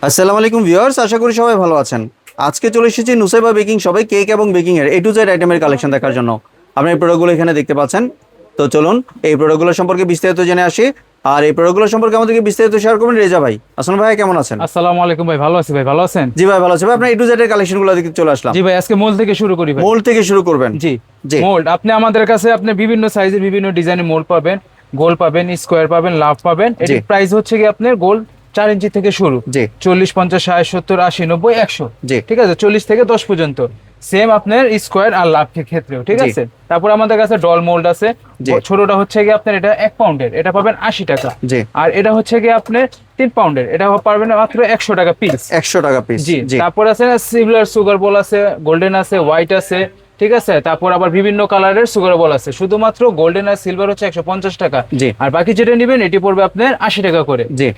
আসসালামু আলাইকুম ভিউয়ার্স, আশা করি সবাই ভালো আছেন। আজকে চলে এসেছি নুসাইবা বেকিং শপে কেক এবং বেকিং এর A to Z আইটেমের কালেকশন দেখার জন্য। আপনি এই প্রোডাক্টগুলো এখানে দেখতে পাচ্ছেন। তো চলুন এই প্রোডাক্টগুলো সম্পর্কে বিস্তারিত জেনে আসি। আর এই প্রোডাক্টগুলো সম্পর্কে আমাদেরকে বিস্তারিত শেয়ার করবেন রেজা ভাই। আসসালামু ভাই, কেমন আছেন? আসসালামু আলাইকুম ভাই, ভালো আছি ভাই, ভালো আছেন? জি ভাই, ভালো আছি ভাই। আপনি A to Z এর কালেকশনগুলো দেখতে চলে আসলাম। জি ভাই, আজকে মোল্ড থেকে শুরু করি ভাই। মোল্ড থেকে শুরু করবেন? জি জি। মোল্ড আপনি আমাদের কাছে আপনি বিভিন্ন সাইজের বিভিন্ন ডিজাইনের মোল্ড পাবেন, গোল পাবেন, স্কোয়ার পাবেন, লাভ পাবেন। এটির প্রাইস হচ্ছে কি আপনার গোল 4 ইঞ্চি থেকে শুরু, জি 40, 50, 60, 70, 80, 90, 100, জি ঠিক আছে, 40 থেকে 10 পর্যন্ত। সেম আপনার স্কোয়ার আর লাভ ক্ষেত্রেও, ঠিক জি। আছে। তারপর আমাদের কাছে ডল মোল্ড আছে, জি। ছোটটা হচ্ছে কি আপনার এটা 1 পাউন্ডের, এটা পাবেন 80 টাকা। জি। আর এটা হচ্ছে কি আপনার 3 পাউন্ডের, এটা পাবেন মাত্র 100 টাকা পিস। 100 টাকা পিস। জি। তারপর আছে সিলভার সুগার বল আছে, গোল্ডেন আছে, হোয়াইট আছে, ঠিক আছে। তারপর আবার বিভিন্ন কালারের সুগার বল আছে। শুধুমাত্র গোল্ডেন আর সিলভার হচ্ছে 150 টাকা। জি। আর বাকি যেটা নেবেন এটি পড়বে আপনার 80 টাকা করে। জি।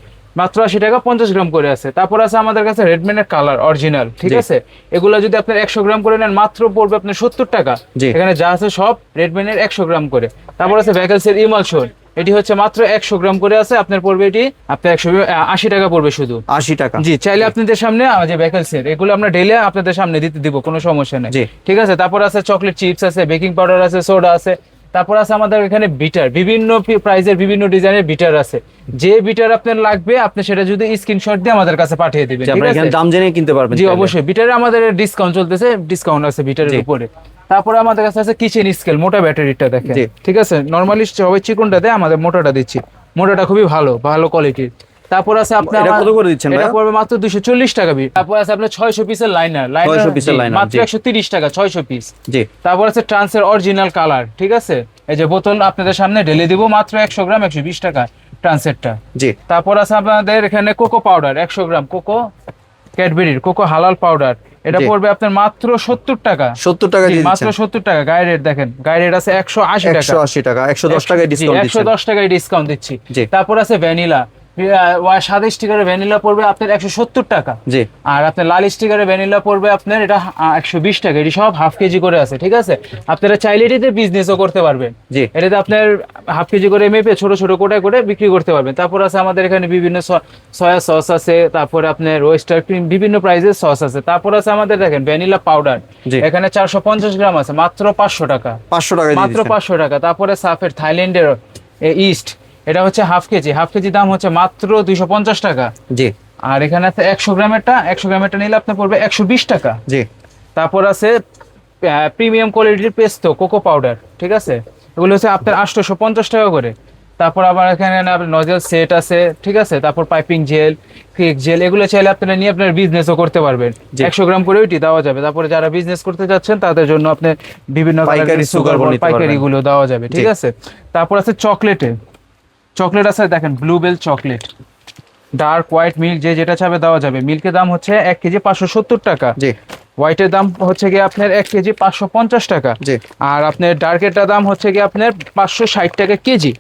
মাত্র 80 টাকা 50 গ্রাম করে আছে। তারপর আছে আমাদের কাছে রেডম্যানের কালার অরিজিনাল, ঠিক জি। আছে। এগুলো যদি আপনার 100 গ্রাম করে নেন মাত্র পড়বে আপনার 70 টাকা। জি। এখানে যা আছে সব রেডম্যানের 100 গ্রাম করে। তারপর আছে ভ্যাকেলসের ইমালশন, এটি হচ্ছে মাত্র 100 গ্রাম করে আছে, আপনার পড়বে এটি আপনার 180 টাকা পড়বে শুধু। 80 টাকা। জি, চাইলে আপনাদের সামনে যে ভ্যাকেলসের এগুলো আমরা ডেইলি আপনাদের সামনে দিতে দিব, কোনো সমস্যা নেই। জি। ঠিক আছে। তারপর আছে চকলেট চিপস আছে, বেকিং পাউডার আছে, সোডা আছে। তারপর আছে আমাদের এখানে বিটার, বিভিন্ন প্রাইজের বিভিন্ন ডিজাইনের বিটার আছে। যে বিটার আপনার লাগবে আপনি সেটা যদি স্ক্রিনশট দিয়ে আমাদের কাছে পাঠিয়ে দিবেন, ঠিক আছে। দাম জেনে কিনতে পারবেন। জি অবশ্যই, বিটারে আমাদের ডিসকাউন্ট চলতেছে, ডিসকাউন্ট আছে বিটারের উপরে। তারপরে আমাদের কাছে আছে কিচেন স্কেল, মোটা ব্যাটারিটা দেখেন, ঠিক আছে। নরমালি সবাই চিকনটা দেয়, আমাদের মোটাটা দিচ্ছি। মোটাটা খুবই ভালো, ভালো কোয়ালিটির। তারপর আছে আপনার এটা কত করে দিচ্ছেন ভাই? এটা পড়বে মাত্র 240 টাকা পিস। তারপর আছে আপনার 600 পিসের লাইনার, 600 পিসের লাইনার মাত্র 130 টাকা 600 পিস। জি। তারপর আছে ট্রান্সের অরিজিনাল কালার, ঠিক আছে। এই যে বোতল আপনাদের সামনে ঢেলে দিব, মাত্র 100 গ্রাম 120 টাকা ট্রান্সেরটা। জি। তারপর আছে আপনাদের এখানে কোকো পাউডার 100 গ্রাম, কোকো ক্যাডবেরির কোকো হালাল পাউডার, এটা পড়বে আপনার মাত্র 70 টাকা। 70 টাকা দিয়ে মাত্র 70 টাকা। গায়ের রেট দেখেন, গায়ের রেট আছে 180 টাকা। 180 টাকা, 110 টাকায় ডিসকাউন্ট দিচ্ছেন। 110 টাকায় ডিসকাউন্ট দিচ্ছি। জি। তারপর আছে ভ্যানিলা, 27 স্টিকারের ভ্যানিলা পড়বে আপনার 170 টাকা। জি। আর আপনার লাল স্টিকারের ভ্যানিলা পড়বে আপনার এটা 120 টাকা। এটি সব হাফ কেজি করে আছে, ঠিক আছে। আপনারা চাইলে এটিতে বিজনেসও করতে পারবেন। জি। এটাতে আপনার হাফ কেজি করে মেপে ছোট ছোট কোটায় করে বিক্রি করতে পারবেন। তারপর আছে আমাদের এখানে বিভিন্ন সয়া সস আছে, তারপরে আপনার ওয়েস্টার ক্রিম, বিভিন্ন প্রাইজের সস আছে। তারপর আছে আমাদের দেখেন ভ্যানিলা পাউডার, এখানে 450 গ্রাম আছে, মাত্র 500 টাকা। 500 টাকা মাত্র 500 টাকা। তারপরে সাফের থাইল্যান্ডের ইস্ট, এটা হচ্ছে হাফ কেজি, হাফ কেজি দাম হচ্ছে মাত্র 250 টাকা। জি। আর এখানে আছে 100 গ্রামেরটা নিলে আপনার পড়বে 120 টাকা। জি। তারপর আছে প্রিমিয়াম কোয়ালিটির পেস্তো কোকো পাউডার, ঠিক আছে। এগুলো হচ্ছে আপনার 850 টাকা করে। তারপর আবার এখানে নজেল সেট আছে, ঠিক আছে। তারপর পাইপিং জেল, কেক জেল, এগুলো চাইলে আপনারা নিয়ে আপনার বিজনেসও করতে পারবেন। 100 গ্রাম করে ওইটি দেওয়া যাবে। তারপরে যারা বিজনেস করতে যাচ্ছেন তাদের জন্য আপনি বিভিন্ন সুগার বল পাইকারি গুলো দেওয়া যাবে, ঠিক আছে। তারপর আছে চকলেট আছে দেখেন, bluebell chocolate, dark white milk, যে যেটা চাবে দেওয়া যাবে। মিল্কের দাম হচ্ছে 1 কেজি 570 টাকা। জি। হোয়াইটের দাম হচ্ছে গিয়ে আপনার 1 কেজি 550 টাকা। জি। আর আপনার ডার্কেরটার দাম হচ্ছে গিয়ে আপনার 560 টাকা কেজি।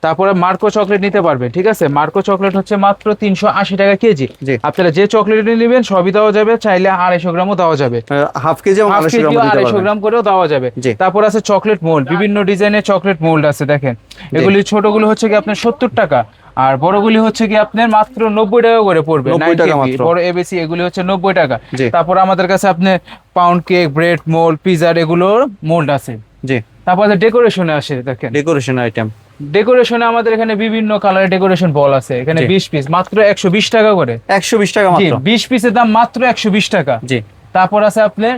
তারপরে মার্কো চকলেট নিতে পারবে, ঠিক আছে। মার্কো চকলেট হচ্ছে মাত্র 380 টাকা কেজি। আপনারা যে চকলেট নেবেন সবই দেওয়া যাবে, চাইলে 250 গ্রামও দেওয়া যাবে, হাফ কেজি এবং 250 গ্রাম করেও দেওয়া যাবে। তারপর আছে চকলেট মোল্ড, বিভিন্ন ডিজাইনের চকলেট মোল্ড আছে দেখেন। এগুলি ছোটগুলো হচ্ছে কি আপনার 70 টাকা, আর বড়গুলি হচ্ছে কি আপনার মাত্র 90 টাকা করে পড়বে। 90 টাকা মাত্র। বড় এবিসি এগুলি হচ্ছে 90 টাকা। তারপর আমাদের কাছে আপনি পাউন্ড কেক, ব্রেড মোল্ড, পিজার এগুলোর মোল্ড আছে। জি। তারপর ডেকোরেশনে আসে দেখেন, ডেকোরেশন আইটেম। ডেকোরেশনে আমাদের এখানে বিভিন্ন কালারের ডেকোরেশন বল আছে, এখানে 20 পিস মাত্র 120 টাকা করে। 120 টাকা মাত্র। 20 পিসের দাম মাত্র 120 টাকা। জি। তারপর আছে আপনার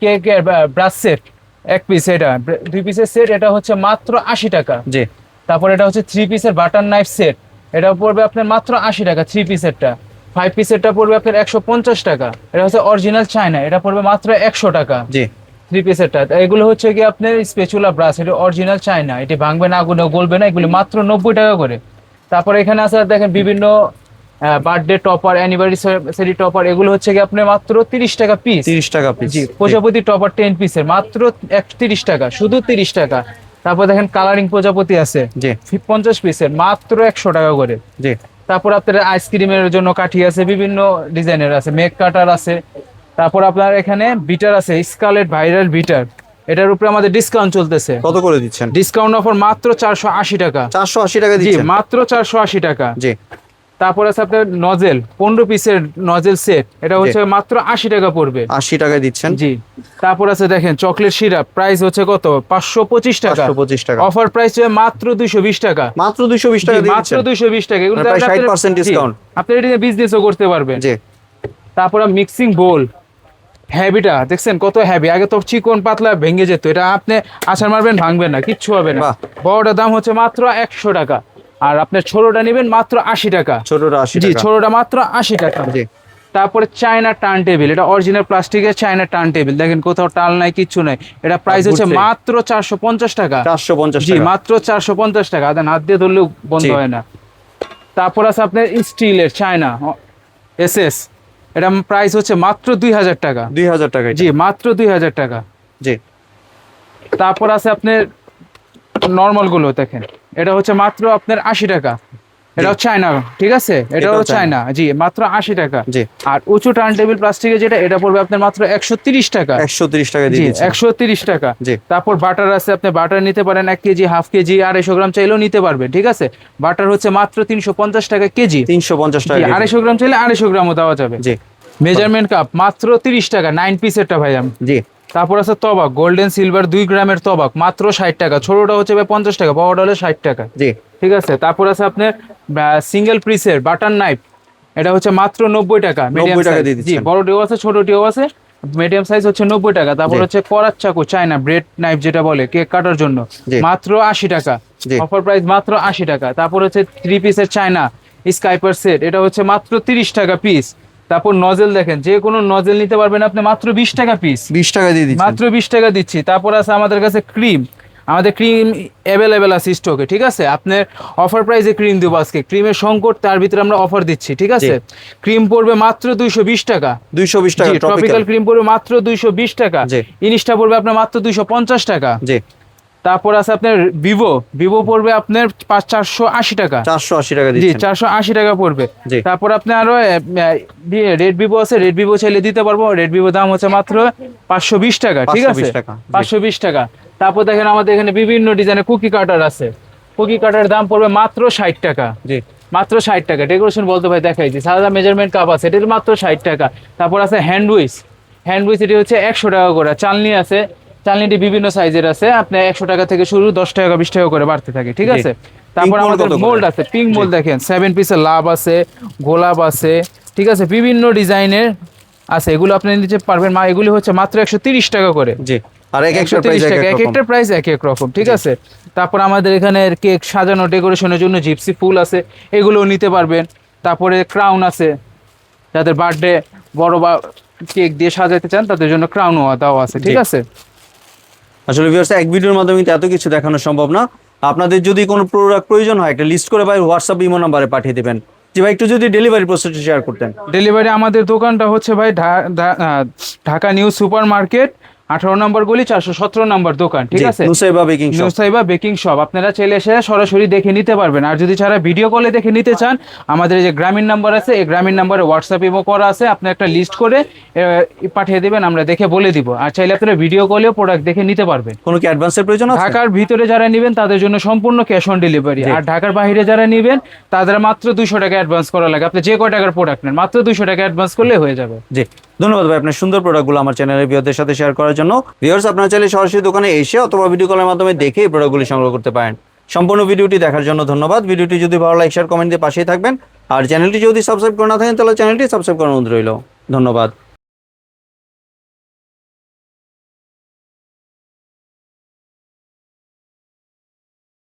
কেকের ব্রাশ সেট, 1 পিস, এটা 2 পিসের সেট, এটা হচ্ছে মাত্র 80 টাকা। জি। তারপর এটা হচ্ছে 3 পিসের বাটার নাইফ সেট, এটা পড়বে আপনার মাত্র 80 টাকা 3 পিসেরটা। 5 পিসেরটা পড়বে আপনার 150 টাকা। এটা হচ্ছে অরিজিনাল চায়না, এটা পড়বে মাত্র 100 টাকা। জি। 3 পিসেরটা। এগুলো হচ্ছে কি আপনার স্পেচুলা ব্রাশ, এটা অরিজিনাল চায়না, এটি ভাঙবে না, আগুনে গলবে না, এগুলি মাত্র 90 টাকা করে। তারপর এখানে আছে দেখেন বিভিন্ন বার্থডে টপার, অ্যানিভার্সারি টপার, এগুলো হচ্ছে কি আপনার মাত্র 30 টাকা পিস। 30 টাকা পিস। জি। প্রজাপতি টপার 10 পিসের মাত্র 30 টাকা, শুধু 30 টাকা। তারপর দেখেন কালারিং প্রজাপতি আছে, জি, 50 পিসের মাত্র 100 টাকা করে। জি। তারপর আপনার আইসক্রিমের জন্য কাঠি আছে, বিভিন্ন ডিজাইনের আছে, মেক কাটার আছে। তারপর আপনার এখানে বিটার আছে, স্কারলেট ভাইরাল বিটার, এটার উপরে আমাদের ডিসকাউন্ট চলতেছে। কত করে দিচ্ছেন? ডিসকাউন্ট অফার মাত্র 480 টাকা। 480 টাকা জি, দিচ্ছেন? মাত্র 480 টাকা। জি। তারপর আছে আপনার নজেল 15 পিসের নজেল সেট, এটা হচ্ছে মাত্র 80 টাকা পড়বে। 80 টাকায় দিচ্ছেন। জি। তারপর আছে দেখেন চকলেট সিরাপ, প্রাইস হচ্ছে কত 525 টাকা। 525 টাকা। অফার প্রাইস মাত্র 220 টাকা। মাত্র 220 টাকা জি, মাত্র দিচ্ছেন। 220 টাকা। এগুলো প্রায় 60% ডিসকাউন্ট। আপনি এটা বিজনেসও করতে পারবেন। জি। তারপর মিক্সিং বোল হ্যাভিটা দেখছেন কত হ্যাভি, আগে তো চিকন পাতলা ভেঙে যেত, এটা আপনি আছাড় মারবেন ভাঙবেন না, কিচ্ছু হবে না। বাহ। বড়টার দাম হচ্ছে মাত্র 100 টাকা, আর আপনার ছোটটা নেবেন মাত্র 80 টাকা। ছোটটা 80 জি, টাকা। ছোটটা মাত্র 80 টাকা। জি। তারপরে চায়না টার্ন টেবিল, এটা অরিজিনাল প্লাস্টিকের চায়না টার্ন টেবিল, দেখেন কোথাও টাল নাই কিচ্ছু নাই, এটা প্রাইস হচ্ছে ঘুরছে। মাত্র 450 টাকা। 450 জি, টাকা। মাত্র 450 টাকা, আদান হাত দিয়ে ধরলেও বন্ধ জি। হয় না। তারপর আছে আপনার স্টিলের চায়না এসএস, এটা প্রাইস হচ্ছে মাত্র 2000 টাকা। 2000 টাকা এটা। জি, মাত্র 2000 টাকা। জি। তারপর আছে আপনার নর্মাল গুলো দেখেন, এটা হচ্ছে মাত্র আপনার 80 টাকা। এটাও চায়না, ঠিক আছে, এটাও এটাও চায়না। জি, মাত্র 80 টাকা। জি। আর উঁচু টার্ন টেবিল প্লাস্টিকের যেটা, এটা পড়বে আপনার মাত্র 130 টাকা। 130 টাকা দিয়ে জি, দিচ্ছেন। 130 টাকা। জি। তারপর বাটার আছে, আপনি বাটার নিতে পারেন 1 কেজি, হাফ কেজি, 250 গ্রাম চাইলেও নিতে পারবেন, ঠিক আছে। বাটার হচ্ছে মাত্র 350 টাকা কেজি। 350 জি, টাকা কেজি। 250 গ্রাম চাইলে 250 গ্রামও দেওয়া যাবে। জি। মেজারমেন্ট কাপ মাত্র 30 টাকা, 9 পিসেরটা ভাই আমি। জি। তারপর আছে তবাক গোল্ডেন সিলভার 2 গ্রামের তবাক, মাত্র 60 টাকা। ছোটটা হচ্ছে ভাই 50 টাকা, বড়টা হলে 60 টাকা। জি। ঠিক আছে। তারপর আছে আপনার সিঙ্গেল পিসের বাটার নাইফ, এটা হচ্ছে মাত্র 90 টাকা। 90 টাকা দিয়ে জি, দিচ্ছেন। বড়টিও আছে ছোটটিও আছে, মিডিয়াম সাইজ হচ্ছে 90 টাকা। তারপর জি। হচ্ছে করাত চাকু চায়না ব্রেড নাইফ যেটা বলে কেক কাটার জন্য, জি। মাত্র 80 টাকা। জি। অফার প্রাইস মাত্র 80 টাকা। তারপর হচ্ছে 3 পিসের চায়না স্কাইপার সেট, এটা হচ্ছে মাত্র 30 টাকা পিস। তারপর নজেল দেখেন, যে কোনো নজেল নিতে পারবেন আপনি মাত্র 20 টাকা পিস। 20 টাকা দিয়ে দিচ্ছেন। মাত্র 20 টাকা দিচ্ছি। তারপর আছে আমাদের কাছে ক্রিম, আমাদের ক্রিম অ্যাভেলেবেল আছে স্টকে, ঠিক আছে। আপনার অফার প্রাইসে ক্রিম দেবো আজকে, ক্রিমের সংকট, তার ভিতরে আমরা অফার দিচ্ছি, ঠিক আছে। ক্রিম পড়বে মাত্র 220 টাকা। 220 টাকা ট্রপিক্যাল ট্রপিক্যাল। ক্রিম পড়বে মাত্র 220 টাকা। জি। ইনিশটা পড়বে আপনার মাত্র 250 টাকা। জি। তারপর আছে আপনার ভিভো, ভিভো পড়বে আপনার 480 টাকা। 480 টাকা জি, দিচ্ছেন। 480 টাকা পড়বে। জি। তারপর আপনি আরো রেড ভিভো আছে, রেড ভিভো চাইলে দিতে পারবো। রেড ভিভো দাম হচ্ছে মাত্র 520 টাকা, ঠিক আছে, 520 টাকা। জি। 520 টাকা। তারপর দেখেন আমাদের এখানে বিভিন্ন ডিজাইনের কুকি কাটার আছে, কুকি কাটার দাম পড়বে মাত্র 60 টাকা। জি। মাত্র 60 টাকা। ডেকোরেশন বলতে ভাই দেখাই দিই, সাদা মেজারমেন্ট কাপ আছে, এটার মাত্র 60 টাকা। তারপর আছে হ্যান্ড উইচ, হ্যান্ড উইচ এটি হচ্ছে 100 টাকা করে। চালনি আছে, চালনিটি বিভিন্ন সাইজের আছে, আপনি 100 টাকা থেকে শুরু, 10 টাকা 20 টাকা করে বাড়তে থাকে, ঠিক জি। আছে। তারপর Pink mold আমাদের কত করে? মোল্ড আছে, পিঙ্ক মোল্ড দেখেন 7 পিসের লাভ আছে, গোলাপ আছে, ঠিক আছে, বিভিন্ন ডিজাইনের আছে, এগুলো আপনি নিতে পারবেন। এগুলি হচ্ছে মাত্র 130 টাকা করে। জি। আর এক একটা 130 প্রাইস এক টাকা, এক এক রকম। একটা প্রাইস এক এক রকম, ঠিক আছে। তারপর আমাদের এখানে কেক সাজানো ডেকোরেশনের জন্য জিপসি ফুল আছে, এগুলোও নিতে পারবেন। তারপরে ক্রাউন আছে, যাদের বার্থডে বড় বা কেক দিয়ে সাজাতে চান তাদের জন্য ক্রাউনও দেওয়া আছে, ঠিক জি। আছে। আসলে ভিউয়ার্স, এক ভিডিওর মাধ্যমে কিন্তু এত কিছু দেখানো সম্ভব না। আপনাদের যদি কোনো প্রোডাক্ট প্রয়োজন হয়, একটা লিস্ট করে ভাই হোয়াটসঅ্যাপ ইমো নাম্বারে পাঠিয়ে দিবেন। জি ভাই, একটু যদি ডেলিভারি প্রসেসটা শেয়ার করতেন। ডেলিভারি আমাদের দোকানটা হচ্ছে ভাই ঢাকা নিউ সুপার মার্কেট 18 নম্বর গলি 417 নম্বর দোকান, ঠিক জি, আছে। Nusaiba baking shop. Nusaiba baking shop, আপনারা চাইলে এসে সরাসরি দেখে নিতে পারবেন। আর যদি ছাড়া ভিডিও কলে দেখে নিতে চান, আমাদের এই যে গ্রামীণ নাম্বার আছে, এই গ্রামীণ নাম্বারে হোয়াটসঅ্যাপ ইমো করা আছে, আপনি একটা লিস্ট করে পাঠিয়ে দিবেন, আমরা দেখে বলে দিব। আর চাইলে আপনারা ভিডিও কলেও প্রোডাক্ট দেখে নিতে পারবেন। কোনো কি অ্যাডভান্সের প্রয়োজন আছে? ঢাকার ভিতরে যারা নেবেন তাদের জন্য সম্পূর্ণ ক্যাশ অন ডেলিভারি, জি। আর ঢাকার বাইরে যারা নেবেন তাদের মাত্র 200 টাকা অ্যাডভান্স করা লাগে। আপনি যে কয় টাকার প্রোডাক্ট নেন, মাত্র 200 টাকা অ্যাডভান্স করলে হয়ে যাবে। জি, ধন্যবাদ ভাই আপনার সুন্দর প্রোডাক্টগুলো আমার চ্যানেলের ভিউয়ারদের সাথে শেয়ার করার জন্য। ভিউয়ার্স, আপনারা চাইলে সরাসরি দোকানে এসে অথবা ভিডিও কলের মাধ্যমে দেখে এই প্রোডাক্টগুলি সংগ্রহ করতে পারেন। সম্পূর্ণ ভিডিওটি দেখার জন্য ধন্যবাদ। ভিডিওটি যদি ভালো লাইক শেয়ার কমেন্ট দিয়ে পাশেই থাকবেন। আর চ্যানেলটি যদি সাবস্ক্রাইব করে না থাকেন তাহলে চ্যানেলটি সাবস্ক্রাইব করার অনুরোধ রইল। ধন্যবাদ।